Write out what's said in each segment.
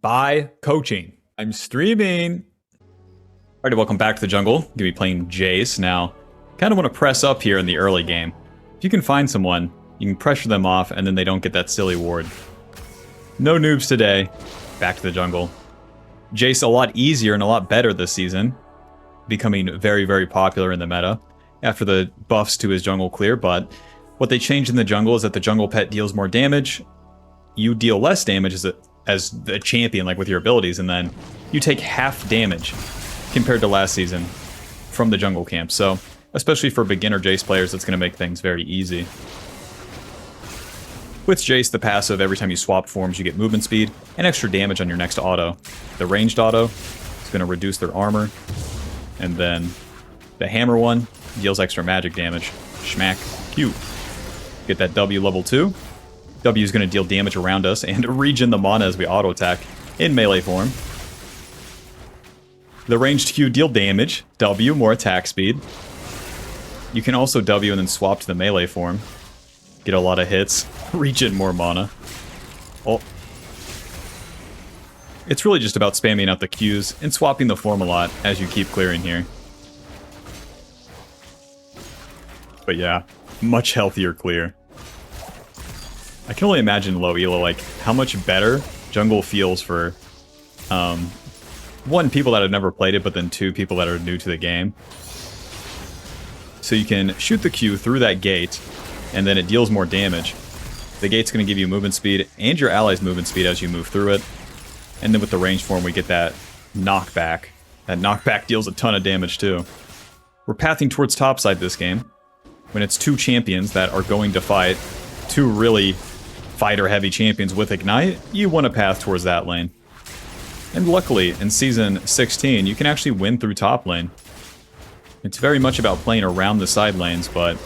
by coaching. I'm streaming. Alrighty, welcome back to the jungle. Gonna be playing JAYCE now. Kind of want to press up here in the early game. If you can find someone, you can pressure them off and then they don't get that silly ward. No noobs today. Back to the jungle. JAYCE a lot easier and a lot better this season. Becoming very, very popular in the meta. After the buffs to his jungle clear, but what they changed in the jungle is that the jungle pet deals more damage. You deal less damage as a champion, like with your abilities, and then you take half damage compared to last season from the jungle camp. So, especially for beginner JAYCE players, that's going to make things very easy. With JAYCE, the passive, every time you swap forms, you get movement speed and extra damage on your next auto. The ranged auto is going to reduce their armor, and then the hammer one deals extra magic damage. Schmack. Q. Get that W level 2. W is going to deal damage around us and regen the mana as we auto-attack in melee form. The ranged Q deal damage. W, more attack speed. You can also W and then swap to the melee form. Get a lot of hits. Regen more mana. Oh. It's really just about spamming out the Qs and swapping the form a lot as you keep clearing here. But yeah, much healthier clear. I can only imagine low elo, like, how much better jungle feels for, one, people that have never played it, but then two, people that are new to the game. So you can shoot the Q through that gate, and then it deals more damage. The gate's going to give you movement speed, and your allies' movement speed as you move through it. And then with the ranged form, we get that knockback. That knockback deals a ton of damage, too. We're pathing towards topside this game, when it's two champions that are going to fight, two really fighter-heavy champions with Ignite, you want to path towards that lane. And luckily, in Season 16, you can actually win through top lane. It's very much about playing around the side lanes, but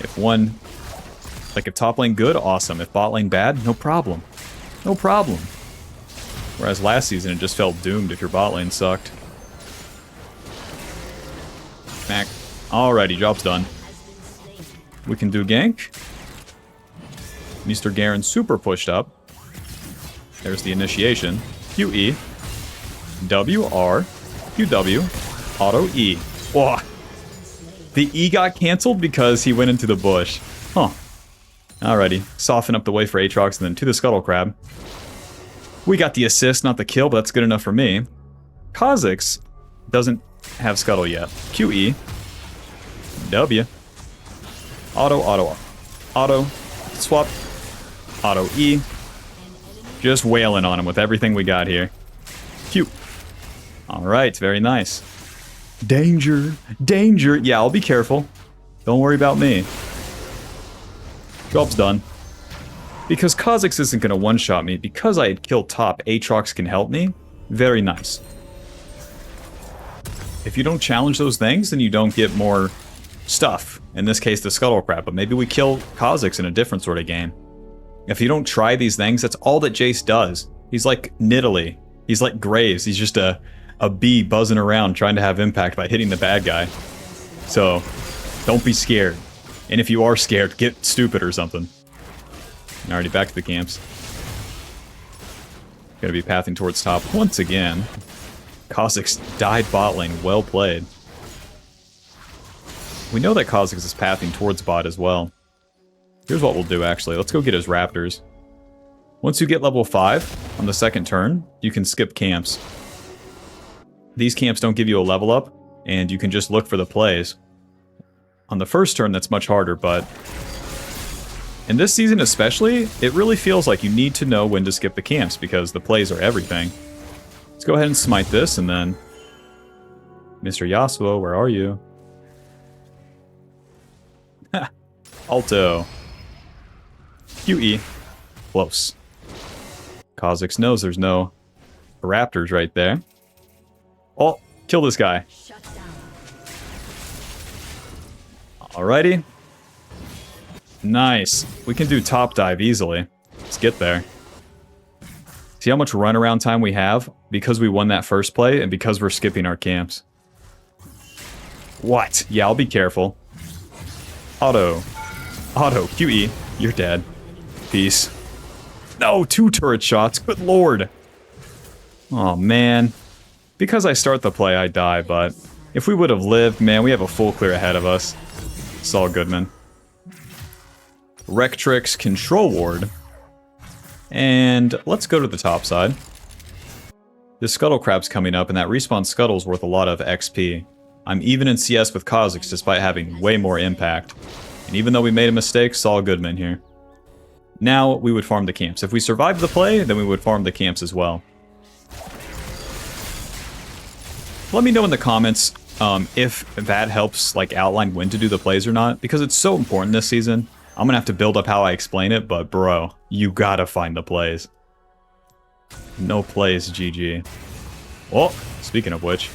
if if top lane good, awesome. If bot lane bad, no problem. No problem. Whereas last season, it just felt doomed if your bot lane sucked. Smack. Alrighty, job's done. We can do gank. Mr. Garen super pushed up. There's the initiation. QE. WR. QW. Auto E. Whoa. The E got cancelled because he went into the bush. Huh. Alrighty. Soften up the way for Aatrox and then to the Scuttle Crab. We got the assist, not the kill, but that's good enough for me. Kha'Zix doesn't have Scuttle yet. QE. W. Auto. Swap. Auto E. Just wailing on him with everything we got here. Q. Alright, very nice. Danger. Danger. Yeah, I'll be careful. Don't worry about me. Job's done. Because Kha'Zix isn't going to one-shot me, because I had killed top, Aatrox can help me. Very nice. If you don't challenge those things, then you don't get more stuff. In this case, the Scuttle Crab, but maybe we kill Kha'Zix in a different sort of game. If you don't try these things, that's all that JAYCE does. He's like Nidalee. He's like Graves. He's just a bee buzzing around trying to have impact by hitting the bad guy. So, don't be scared. And if you are scared, get stupid or something. Alrighty, back to the camps. Gonna be pathing towards top once again. Kha'Zix died bot lane. Well played. We know that Kha'Zix is pathing towards bot as well. Here's what we'll do, actually. Let's go get his raptors. Once you get level 5 on the second turn, you can skip camps. These camps don't give you a level up, and you can just look for the plays. On the first turn, that's much harder, but in this season especially, it really feels like you need to know when to skip the camps, because the plays are everything. Let's go ahead and smite this, and then Mr. Yasuo, where are you? Alto. QE. Close. Kha'Zix knows there's no raptors right there. Oh, kill this guy. Alrighty. Nice. We can do top dive easily. Let's get there. See how much runaround time we have? Because we won that first play and because we're skipping our camps. What? Yeah, I'll be careful. Auto. QE. You're dead. Peace. No, 2 turret shots. Good lord. Oh, man. Because I start the play, I die, but if we would have lived, man, we have a full clear ahead of us. Saul Goodman. Rectrix Control Ward. And let's go to the top side. The Scuttle Crab's coming up, and that respawn Scuttle's worth a lot of XP. I'm even in CS with Kha'Zix despite having way more impact. And even though we made a mistake, Saul Goodman here. Now we would farm the camps. If we survived the play, then we would farm the camps as well. Let me know in the comments if that helps like outline when to do the plays or not, because it's so important this season. I'm gonna have to build up how I explain it, but bro, you gotta find the plays. No plays, GG. Oh, speaking of which.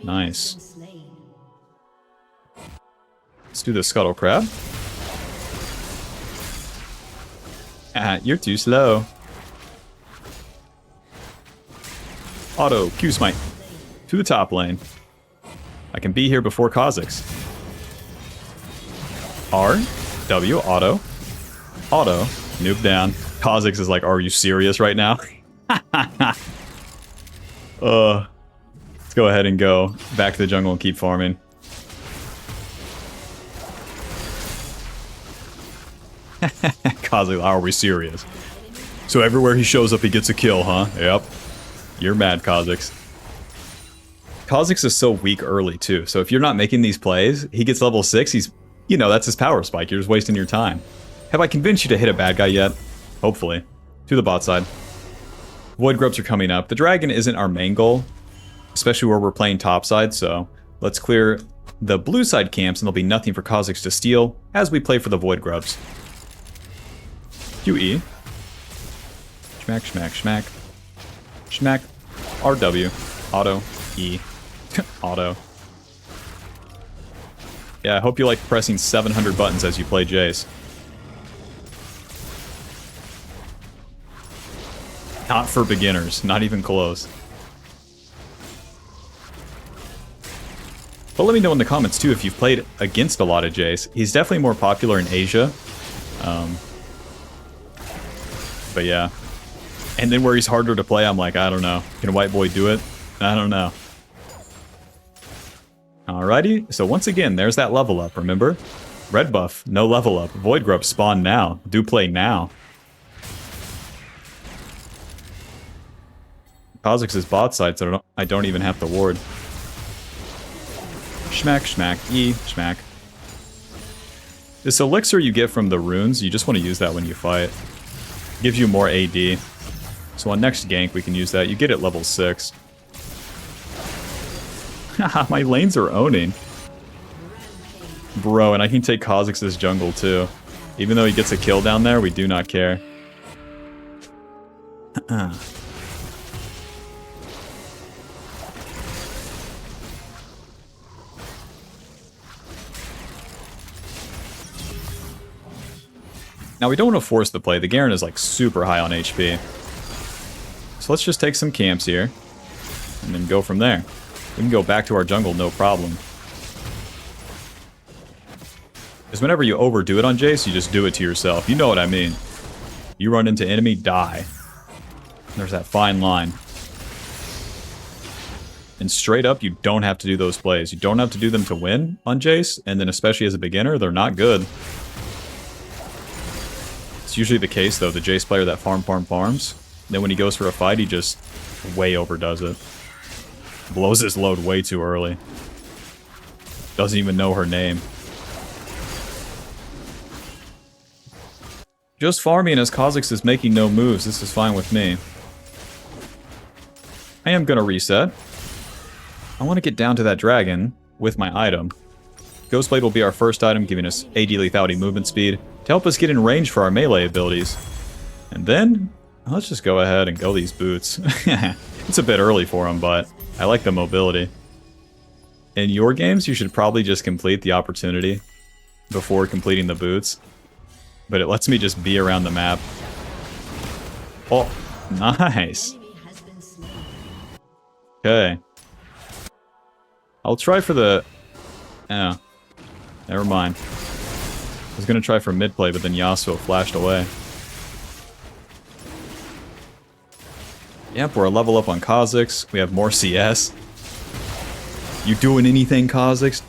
Nice. Let's do the Scuttle Crab. Ah, you're too slow. Auto, Q smite. To the top lane. I can be here before Kha'Zix. R, W, auto. Auto, noob down. Kha'Zix is like, are you serious right now? Let's go ahead and go back to the jungle and keep farming. Kha'Zix, are we serious? So everywhere he shows up, he gets a kill, huh? Yep. You're mad, Kha'Zix. Kha'Zix is so weak early, too. So if you're not making these plays, he gets level 6, he's... You know, that's his power spike. You're just wasting your time. Have I convinced you to hit a bad guy yet? Hopefully. To the bot side. Void Grubs are coming up. The dragon isn't our main goal, especially where we're playing top side, so let's clear the blue side camps and there'll be nothing for Kha'Zix to steal as we play for the Void Grubs. QE. Schmack, schmack, schmack. Schmack. RW. Auto. E. Auto. Yeah, I hope you like pressing 700 buttons as you play Jace. Not for beginners, not even close. But let me know in the comments too if you've played against a lot of Jace. He's definitely more popular in Asia. But yeah. And then where he's harder to play, I'm like, I don't know. Can White Boy do it? I don't know. Alrighty, so once again, there's that level up, remember? Red buff, no level up. Void Grub spawn now. Do play now. Kha'Zix's bot side, so I don't even have to ward. Schmack, schmack, E, schmack. This elixir you get from the runes, you just want to use that when you fight. Gives you more AD. So on next gank, we can use that. You get it level 6. Haha, my lanes are owning. Bro, and I can take Kha'Zix's jungle too. Even though he gets a kill down there, we do not care. Now we don't want to force the play. The Garen is like super high on HP. So let's just take some camps here. And then go from there. We can go back to our jungle, no problem. Because whenever you overdo it on Jace, you just do it to yourself. You know what I mean. You run into enemy, die. There's that fine line. And straight up, you don't have to do those plays. You don't have to do them to win on Jace, and then especially as a beginner, they're not good. It's usually the case, though, the Jace player that farms. Then when he goes for a fight, he just way overdoes it. Blows his load way too early. Doesn't even know her name. Just farming as Kha'Zix is making no moves. This is fine with me. I am going to reset. I want to get down to that dragon with my item. Ghostblade will be our first item, giving us AD lethality movement speed to help us get in range for our melee abilities. And then, let's just go ahead and go these boots. It's a bit early for them, but I like the mobility. In your games, you should probably just complete the opportunity before completing the boots. But it lets me just be around the map. Oh, nice. Okay. I'll try for the... Oh, never mind. I was going to try for mid play, but then Yasuo flashed away. Yep, we're a level up on Kha'Zix. We have more CS. You doing anything, Kha'Zix?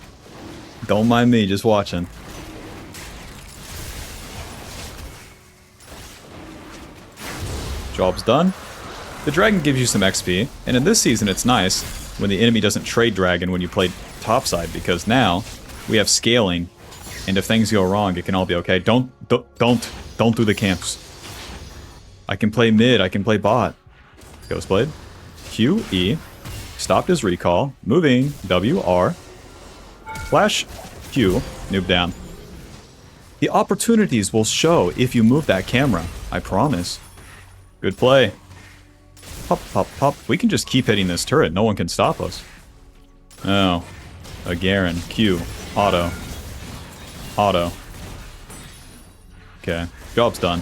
Don't mind me, just watching. Job's done. The dragon gives you some XP, and in this season it's nice when the enemy doesn't trade dragon when you play topside, because now we have scaling, and if things go wrong, it can all be okay. Don't do the camps. I can play mid, I can play bot. Ghostblade. Q, E. Stopped his recall. Moving. W, R. Flash, Q. Noob down. The opportunities will show if you move that camera. I promise. Good play. Pop, pop, pop. We can just keep hitting this turret. No one can stop us. Oh. A Garen. Q. Auto. Auto. Okay. Job's done.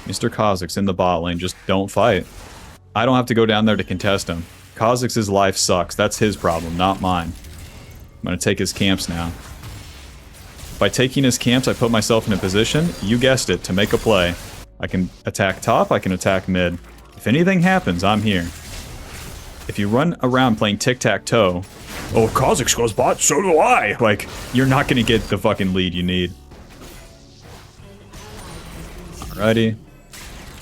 Mr. Kha'Zix in the bot lane. Just don't fight. I don't have to go down there to contest him. Kha'Zix's life sucks. That's his problem, not mine. I'm gonna take his camps now. By taking his camps, I put myself in a position, you guessed it, to make a play. I can attack top, I can attack mid. If anything happens, I'm here. If you run around playing tic-tac-toe, oh, Kha'Zix goes bot, so do I! Like, you're not gonna get the fucking lead you need. Alrighty.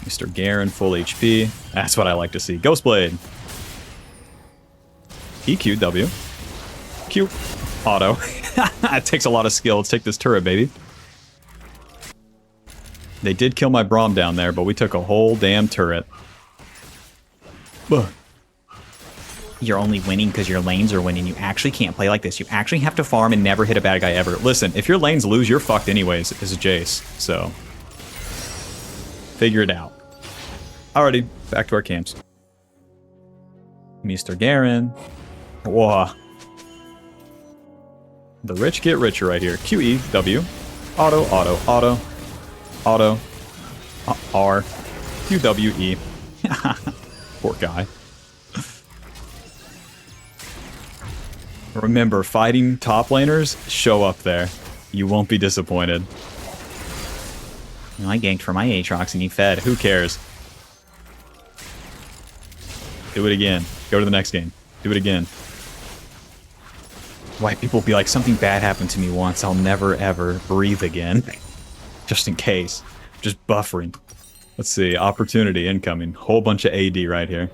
Mr. Garen, full HP. That's what I like to see. Ghostblade. EQ, W. Q. Auto. It takes a lot of skill. Let's take this turret, baby. They did kill my Braum down there, but we took a whole damn turret. Ugh. You're only winning because your lanes are winning. You actually can't play like this. You actually have to farm and never hit a bad guy ever. Listen, if your lanes lose, you're fucked anyways as a Jace, so... figure it out. Alrighty, back to our camps. Mr. Garen. Whoa. The rich get richer right here. QE, W. Auto, auto, auto. Auto. R. Q, W, E. Poor guy. Remember, fighting top laners, show up there. You won't be disappointed. I ganked for my Aatrox and he fed. Who cares? Do it again. Go to the next game. Do it again. White people be like, something bad happened to me once. I'll never, ever breathe again. Just in case. Just buffering. Let's see. Opportunity incoming. Whole bunch of AD right here.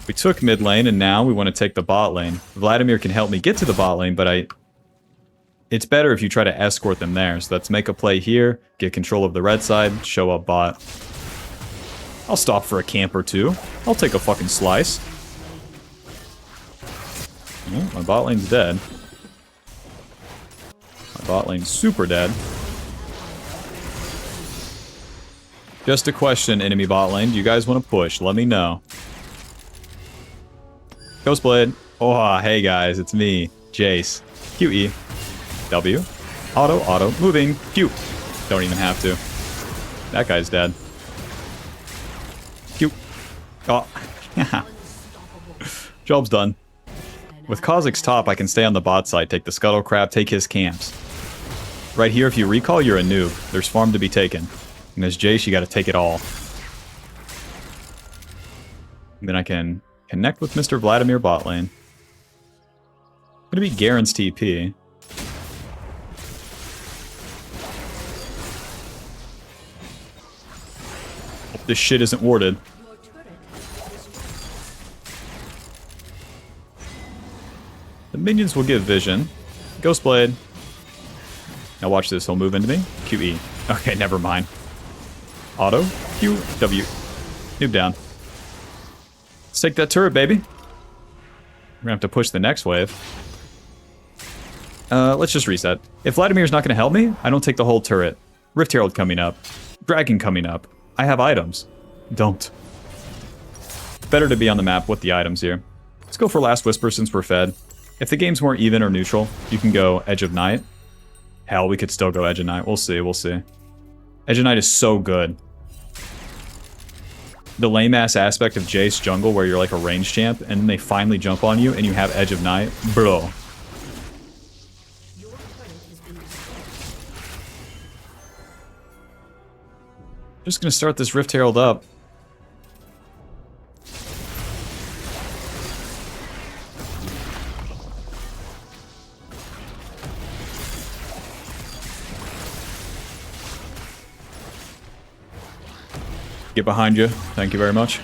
We took mid lane, and now we want to take the bot lane. Vladimir can help me get to the bot lane, but it's better if you try to escort them there. So let's make a play here, get control of the red side, show up bot. I'll stop for a camp or two. I'll take a fucking slice. Oh, my bot lane's dead. My bot lane's super dead. Just a question, enemy bot lane. Do you guys want to push? Let me know. Ghostblade. Oh, hey guys, it's me, Jace. QE. W. Auto, auto. Moving. Q. Don't even have to. That guy's dead. Q. Oh. Job's done. With Kha'Zix top, I can stay on the bot side, take the Scuttle Crab, take his camps. Right here, if you recall, you're a noob. There's farm to be taken. And as Jace, you gotta take it all. And then I can connect with Mr. Vladimir bot lane. Gonna be Garen's TP. Hope this shit isn't warded. The minions will give vision. Ghostblade. Now watch this, he'll move into me. QE. Okay, never mind. Auto. Q. W. Noob down. Let's take that turret, baby. We're gonna have to push the next wave. Let's just reset. If Vladimir's not gonna help me, I don't take the whole turret. Rift Herald coming up. Dragon coming up. I have items. Don't. Better to be on the map with the items here. Let's go for Last Whisper since we're fed. If the game's more even or neutral, you can go Edge of Night. Hell, we could still go Edge of Night. We'll see, we'll see. Edge of Night is so good. The lame-ass aspect of JAYCE Jungle where you're like a range champ, and then they finally jump on you and you have Edge of Night. Bro. Just gonna start this Rift Herald up. Get behind you. Thank you very much.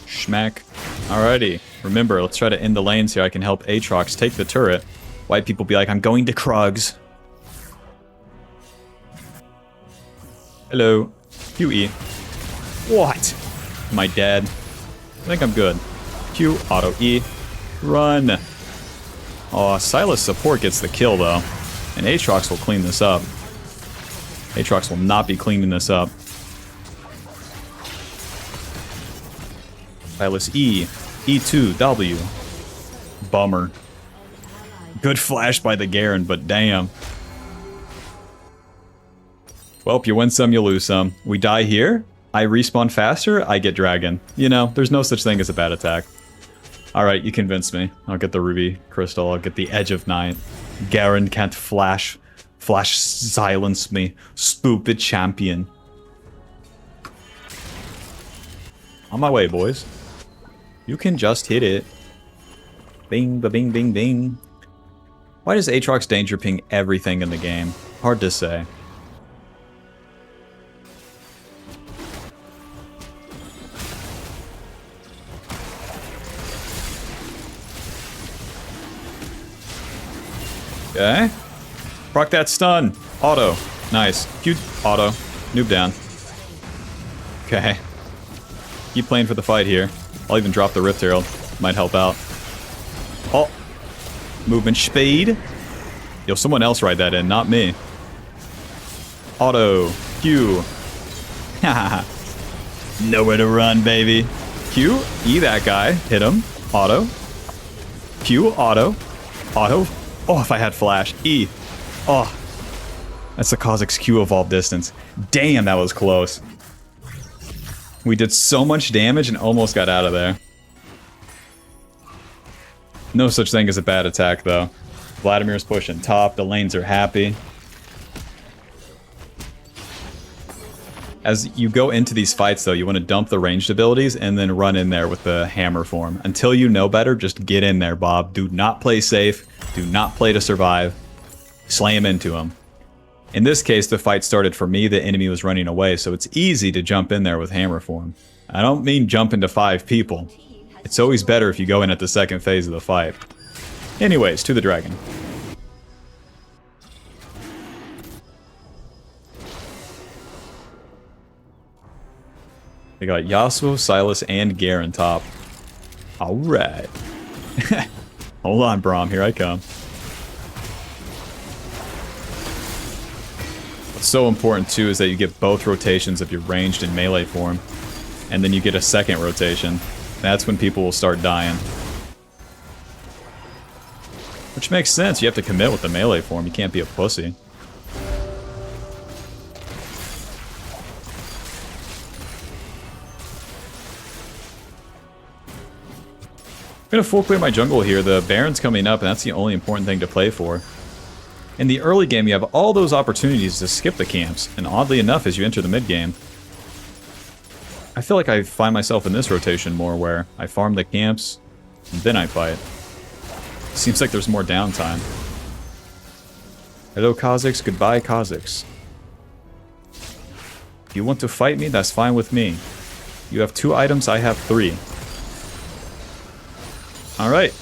Schmack. Alrighty. Remember, let's try to end the lanes here. I can help Aatrox take the turret. White people be like, I'm going to Krugs. Hello. QE. What? Am I dead? I think I'm good. Q, auto E. Run. Oh, Silas support gets the kill, though. And Aatrox will clean this up. Aatrox will not be cleaning this up. Silas E. E2, W. Bummer. Good flash by the Garen, but damn. Well, you win some, you lose some. We die here, I respawn faster, I get dragon. You know, there's no such thing as a bad attack. Alright, you convinced me. I'll get the ruby crystal, I'll get the edge of night. Garen can't flash silence me. Stupid champion. On my way, boys. You can just hit it. Bing, ba-bing, bing, bing. Why does Aatrox danger ping everything in the game? Hard to say. Okay. Proc that stun. Auto. Nice. Q auto. Noob down. Okay. Keep playing for the fight here. I'll even drop the Rift Herald. Might help out. Oh. Movement speed. Yo, someone else ride that in, not me. Auto. Q. Haha. Nowhere to run, baby. Q. E that guy. Hit him. Auto. Q. Auto. Auto. Oh, if I had flash. E. Oh. That's the Kha'Zix's Q evolve distance. Damn, that was close. We did so much damage and almost got out of there. No such thing as a bad attack, though. Vladimir's pushing top. The lanes are happy. As you go into these fights, though, you want to dump the ranged abilities and then run in there with the hammer form. Until you know better, just get in there, Bob. Do not play safe. Do not play to survive. Slam into him. In this case, the fight started for me. The enemy was running away, so it's easy to jump in there with hammer form. I don't mean jump into 5 people. It's always better if you go in at the second phase of the fight. Anyways, to the dragon. They got Yasuo, Silas, and Garen top. Alright. Hold on, Braum. Here I come. What's so important, too, is that you get both rotations of your ranged and melee form. And then you get a second rotation. That's when people will start dying. Which makes sense. You have to commit with the melee form. You can't be a pussy. I'm gonna full clear my jungle here. The Baron's coming up, and that's the only important thing to play for. In the early game, you have all those opportunities to skip the camps, and oddly enough, as you enter the mid game, I feel like I find myself in this rotation more, where I farm the camps, and then I fight. Seems like there's more downtime. Hello, Kha'Zix. Goodbye, Kha'Zix. If you want to fight me, that's fine with me. You have 2 items, I have 3. Alright.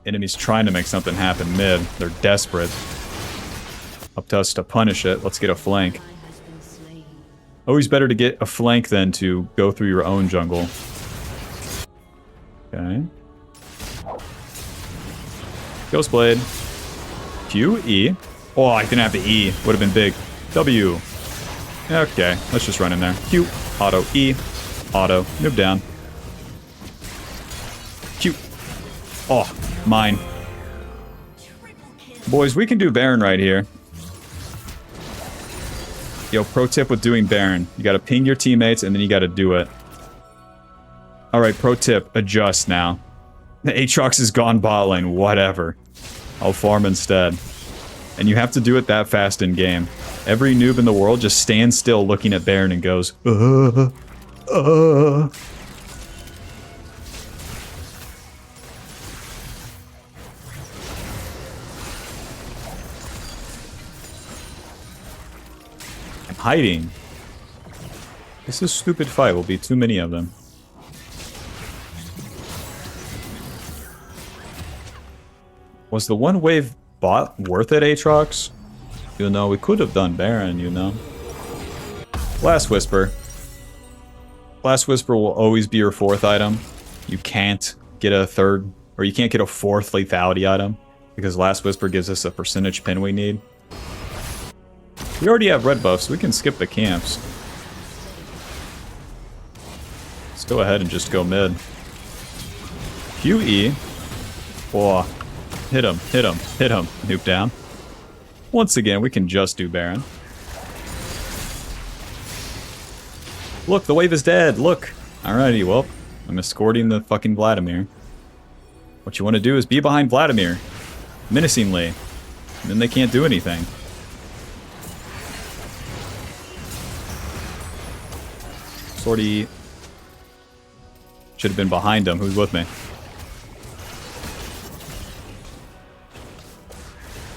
Enemy's trying to make something happen mid. They're desperate. Up to us to punish it. Let's get a flank. Always better to get a flank than to go through your own jungle. Okay. Ghost Blade. Q, E. Oh, I didn't have the E. Would have been big. W. Okay, let's just run in there. Q, auto, E, auto, noob down. Q. Oh, mine. Boys, we can do Baron right here. Yo, pro tip with doing Baron. You gotta ping your teammates and then you gotta do it. Alright, pro tip. Adjust now. The Aatrox is gone bot lane. Whatever. I'll farm instead. And you have to do it that fast in game. Every noob in the world just stands still looking at Baron and goes, I'm hiding. This is a stupid fight. Will be too many of them. Was the one wave bot worth it, Aatrox? You know, we could have done Baron, you know. Blast Whisper. Blast Whisper will always be your 4th item. You can't get a 3rd, or you can't get a 4th lethality item, because Blast Whisper gives us a percentage pin we need. We already have red buffs, so we can skip the camps. Let's go ahead and just go mid. QE. Oh, hit him, hit him, hit him. Nuke down. Once again, we can just do Baron. Look, the wave is dead. Look. Alrighty, well, I'm escorting the fucking Vladimir. What you want to do is be behind Vladimir. Menacingly. And then they can't do anything. Sortie. Should have been behind him. Who's with me?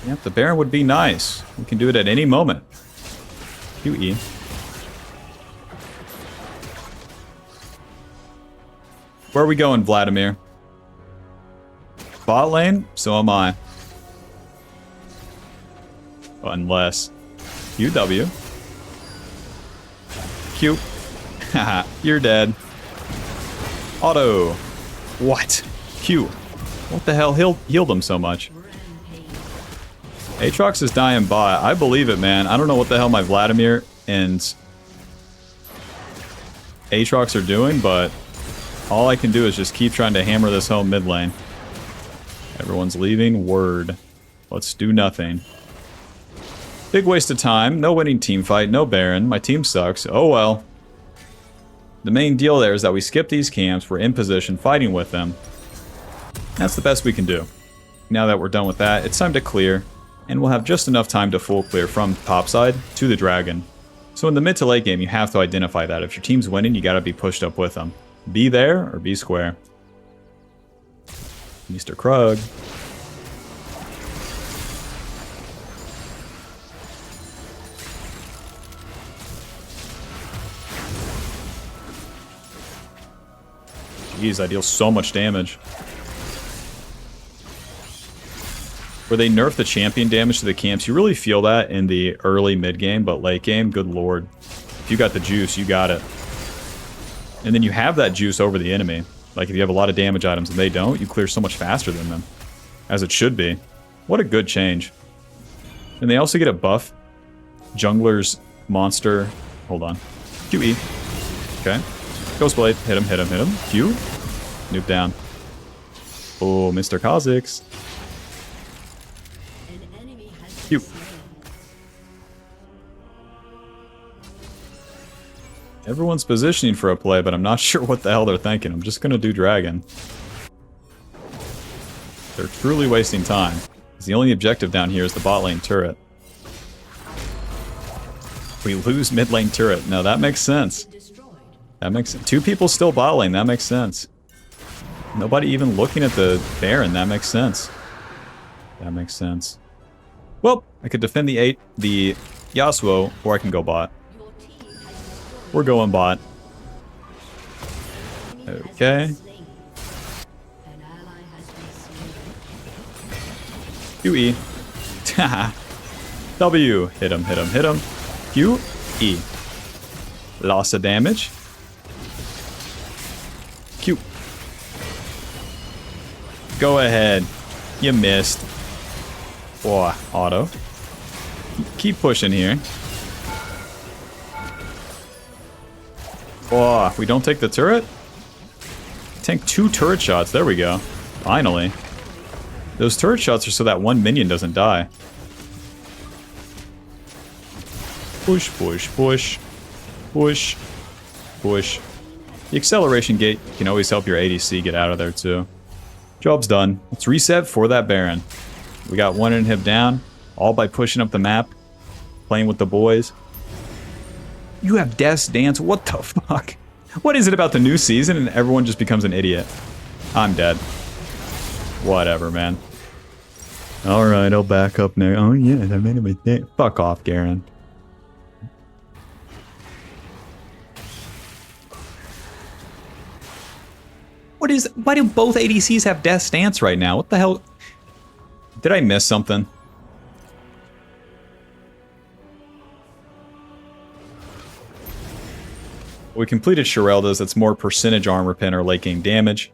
Yep, the Baron would be nice. We can do it at any moment. QE. Where are we going, Vladimir? Bot lane? So am I. Unless. QW. Q. Haha, you're dead. Auto. What? Q. What the hell healed him so much? Aatrox is dying bot. I believe it, man. I don't know what the hell my Vladimir and Aatrox are doing, but all I can do is just keep trying to hammer this home mid lane. Everyone's leaving. Word. Let's do nothing. Big waste of time. No winning team fight. No Baron. My team sucks. Oh well. The main deal there is that we skip these camps. We're in position fighting with them. That's the best we can do. Now that we're done with that, it's time to clear. And we'll have just enough time to full clear from topside to the dragon. So in the mid to late game, you have to identify that. If your team's winning, you gotta be pushed up with them. Be there or be square. Mr. Krug. Jeez, I deal so much damage. Where they nerf the champion damage to the camps, you really feel that in the early mid game, but late game, good lord. If you got the juice, you got it. And then you have that juice over the enemy. Like if you have a lot of damage items and they don't, you clear so much faster than them. As it should be. What a good change. And they also get a buff. Jungler's monster. Hold on. QE. Okay. Ghostblade. Hit him, hit him, hit him. Q. Noob down. Oh, Mr. Kha'Zix. Q. Everyone's positioning for a play, but I'm not sure what the hell they're thinking. I'm just gonna do dragon. They're truly wasting time. The only objective down here is the bot lane turret. We lose mid lane turret. No, that makes sense. That makes sense. 2 people still bot lane. That makes sense. Nobody even looking at the Baron. That makes sense. That makes sense. Well, I could defend the Yasuo, or I can go bot. We're going bot. Okay. QE. W. Hit him, hit him, hit him. QE. Loss of damage. Q. Go ahead. You missed. Oh, auto. Keep pushing here. Oh, we don't take the turret? Tank 2 turret shots. There we go. Finally. Those turret shots are so that one minion doesn't die. Push, push, push. Push. Push. The acceleration gate can always help your ADC get out of there too. Job's done. Let's reset for that Baron. We got one inhib down, all by pushing up the map, playing with the boys. You have Death's Dance? What the fuck? What is it about the new season and everyone just becomes an idiot? I'm dead. Whatever, man. Alright, I'll back up now. Oh yeah, I made a mistake. Fuck off, Garen. Why do both ADCs have Death Stance right now? What the hell? Did I miss something? We completed Shirelda's. That's more percentage armor pin or late game damage.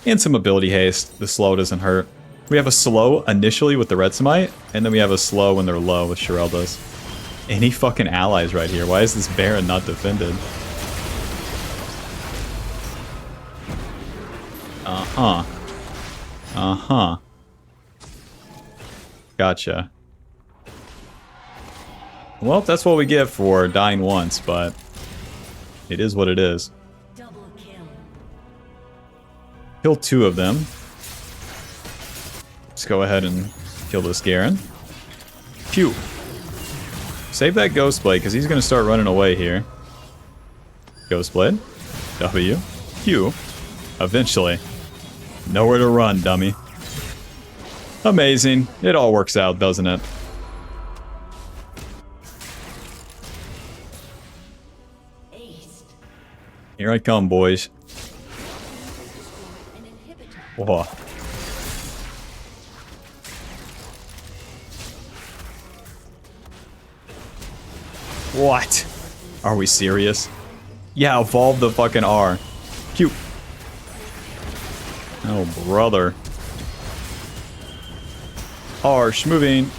And some ability haste. The slow doesn't hurt. We have a slow initially with the Red Smite, and then we have a slow when they're low with Shirelda's. Any fucking allies right here. Why is this Baron not defended? Uh-huh. Uh-huh. Gotcha. Well, that's what we get for dying once, but it is what it is. Double kill. Kill 2 of them. Let's go ahead and kill this Garen. Phew. Save that Ghostblade, because he's going to start running away here. Ghostblade. W. Q. Eventually. Nowhere to run, dummy. Amazing. It all works out, doesn't it? Aced. Here I come, boys. An inhibitor. Whoa. What? Are we serious? Yeah, evolve the fucking R. Cute. Oh, brother. Harsh, moving.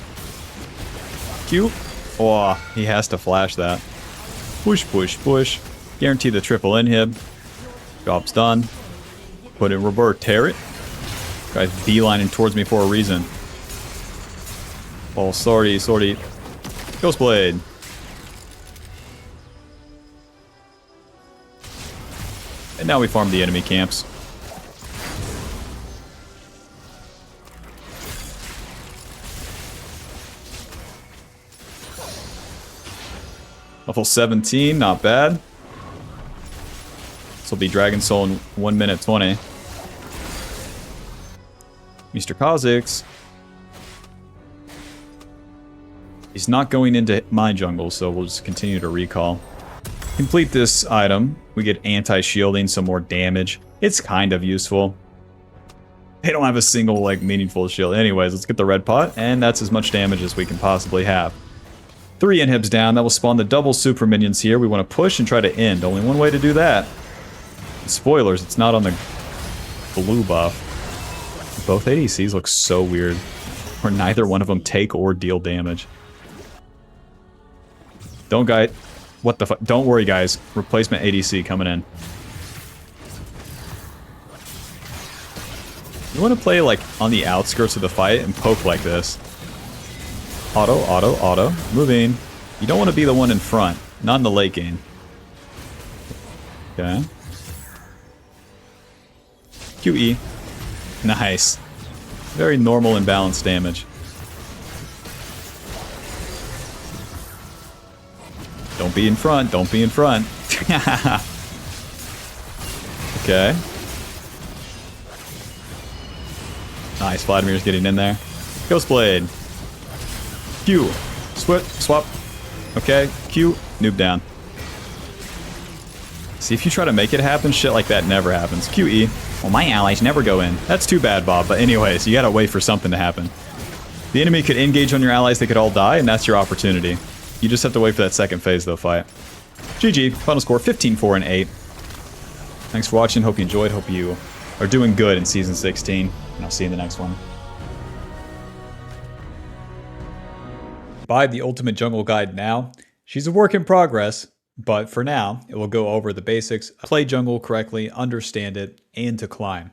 Q. Oh, he has to flash that. Push, push, push. Guarantee the triple inhib. Job's done. Put in revert. Tear it. Guy's beelining towards me for a reason. Oh, sorry, sorry. Ghostblade. And now we farm the enemy camps. Level 17, not bad. This will be Dragon Soul in 1 minute 20. Mr. Kha'Zix. He's not going into my jungle, so we'll just continue to recall. Complete this item. We get anti-shielding, some more damage. It's kind of useful. They don't have a single, like, meaningful shield. Anyways, let's get the red pot, and that's as much damage as we can possibly have. 3 inhibs down. That will spawn the double super minions here. We want to push and try to end. Only one way to do that. Spoilers, it's not on the blue buff. Both ADCs look so weird. Where neither one of them take or deal damage. Don't guide. What the fuck? Don't worry, guys. Replacement ADC coming in. You want to play, like, on the outskirts of the fight and poke like this. Auto, auto, auto. Moving. You don't want to be the one in front. Not in the late game. Okay. QE. Nice. Very normal and balanced damage. Don't be in front. Don't be in front. Okay. Nice. Vladimir's getting in there. Ghostblade. Q. Swap. Okay. Q. Noob down. See, if you try to make it happen, shit like that never happens. QE. Well, my allies never go in. That's too bad, Bob. But anyways, you gotta wait for something to happen. The enemy could engage on your allies. They could all die, and that's your opportunity. You just have to wait for that second phase, though, fight. GG. Final score, 15-4 and 8. Thanks for watching. Hope you enjoyed. Hope you are doing good in Season 16. And I'll see you in the next one. Buy the Ultimate Jungle Guide now. She's a work in progress, but for now, it will go over the basics, play jungle correctly, understand it, and to climb.